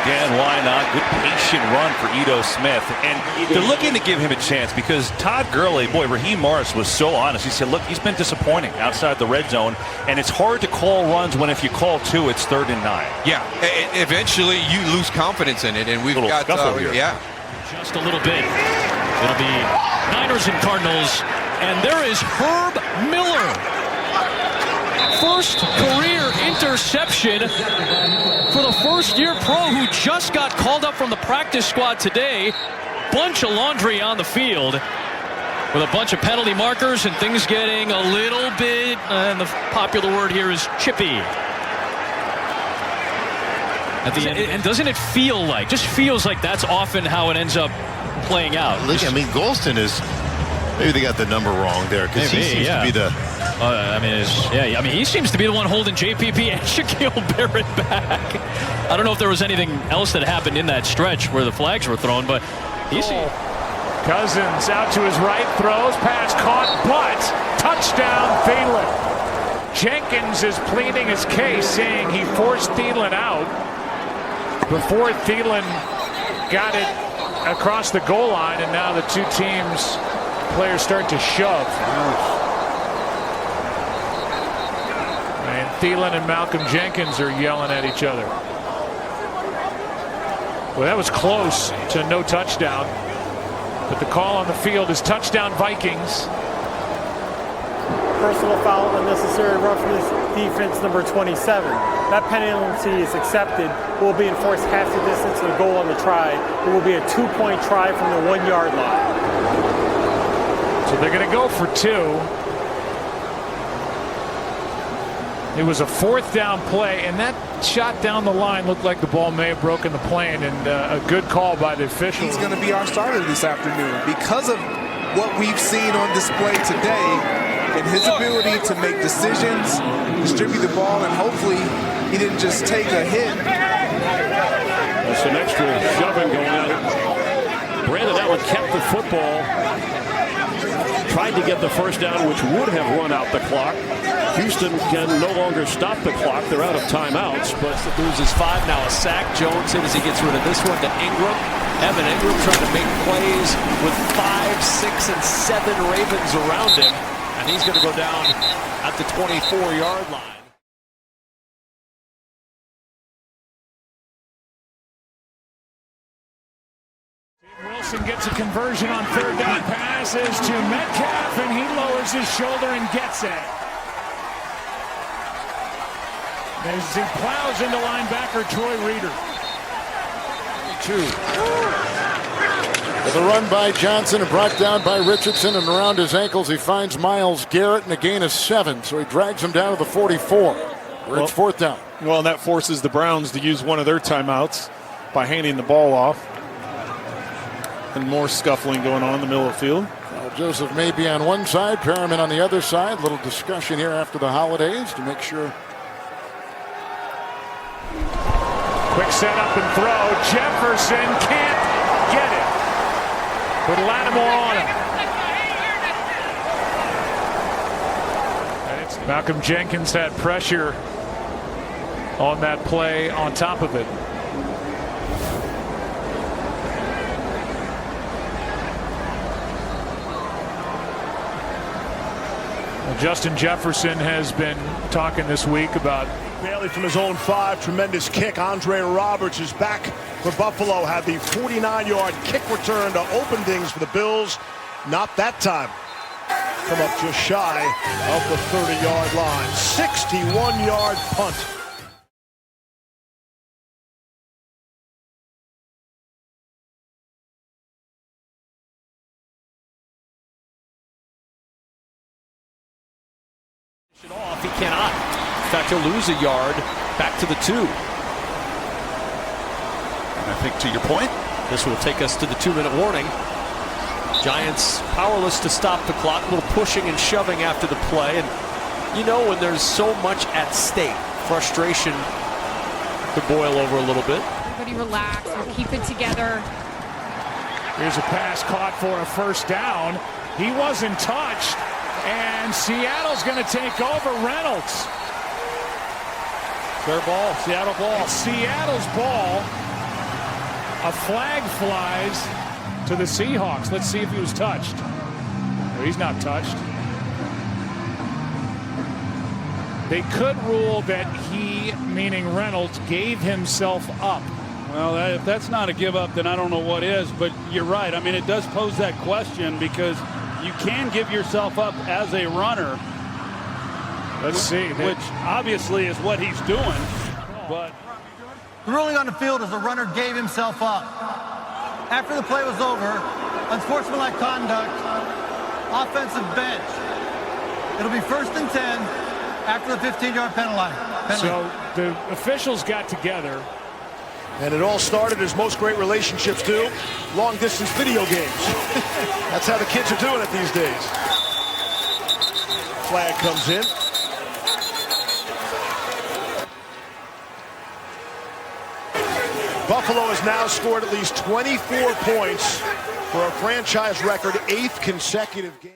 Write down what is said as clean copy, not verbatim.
again. Why not? Good patient run for Ito Smith. And they're looking to give him a chance because Todd Gurley, boy, Raheem Morris was so honest. He said, look, he's been disappointing outside the red zone. And it's hard to call runs when if you call two, it's 3rd and 9. Yeah, eventually you lose confidence in it. And we've got, here. Yeah. Just a little bit. It'll be Niners and Cardinals. And there is Herb Miller. First career interception for the first-year pro who just got called up from the practice squad today. Bunch of laundry on the field with a bunch of penalty markers and things getting a little bit, and the popular word here is chippy. At the end, and doesn't it feel like, just feels like that's often how it ends up playing out. Look, I mean, Golston is, maybe they got the number wrong there because he seems to be the. I mean, he seems to be the one holding JPP and Shaquille Barrett back. I don't know if there was anything else that happened in that stretch where the flags were thrown, but Cousins out to his right, throws, pass caught, but touchdown Thielen. Jenkins is pleading his case, saying he forced Thielen out before Thielen got it across the goal line, and now the two teams players start to shove. And Thielen and Malcolm Jenkins are yelling at each other. Well, that was close to no touchdown, but the call on the field is touchdown Vikings. Personal foul, unnecessary roughness, defense number 27. That penalty is accepted. Will be enforced half the distance to the goal on the try. It will be a 2-point try from the 1-yard line. So they're going to go for 2. It was a 4th down play, and that shot down the line looked like the ball may have broken the plane, and a good call by the official. He's going to be our starter this afternoon because of what we've seen on display today and his ability to make decisions, distribute the ball, and hopefully he didn't just take a hit. That's some extra shoving going on. Brandon Allen kept the football, tried to get the first down, which would have run out the clock. Houston can no longer stop the clock. They're out of timeouts, but loses 5. Now a sack. Jones hit as he gets rid of this one to Ingram. Evan Ingram trying to make plays with 5, 6, and 7 Ravens around him, and he's going to go down at the 24-yard line. Wilson gets a conversion on 3rd down, passes to Metcalf, and he lowers his shoulder and gets it. As he plows into linebacker Troy Reeder. 2. With a run by Johnson and brought down by Richardson, and around his ankles he finds Myles Garrett, and a gain of 7. So he drags him down to the 44. Where it's 4th down. Well, and that forces the Browns to use one of their timeouts by handing the ball off. And more scuffling going on in the middle of the field. Joseph may be on one side, Perriman on the other side. Little discussion here after the holidays to make sure. Quick setup and throw. Jefferson can't get it. With Lattimore on him. Malcolm Jenkins had pressure on that play on top of it. Justin Jefferson has been talking this week about Bailey from his own 5. Tremendous kick. Andre Roberts is back for Buffalo. Had the 49-yard kick return to open things for the Bills. Not that time. Come up just shy of the 30-yard line. 61-yard punt. Off, he cannot. In fact, he'll lose a yard back to the 2. I think to your point, this will take us to the 2-minute warning. Giants powerless to stop the clock. A little pushing and shoving after the play. And you know when there's so much at stake, frustration could boil over a little bit. Everybody relax. We'll keep it together. Here's a pass caught for a 1st down. He wasn't touched. And Seattle's going to take over. Reynolds. Fair ball. Seattle ball. It's Seattle's ball. A flag flies to the Seahawks. Let's see if he was touched. No, he's not touched. They could rule that he, meaning Reynolds, gave himself up. Well, if that's not a give up, then I don't know what is. But you're right. I mean, it does pose that question because you can give yourself up as a runner. Let's see. Which obviously is what he's doing. But the ruling on the field is the runner gave himself up. After the play was over, unsportsmanlike conduct, offensive bench. It'll be 1st and 10 after the 15-yard penalty. So the officials got together. And it all started as most great relationships do, long-distance video games. That's how the kids are doing it these days. Flag comes in. Buffalo has now scored at least 24 points for a franchise record 8th consecutive game.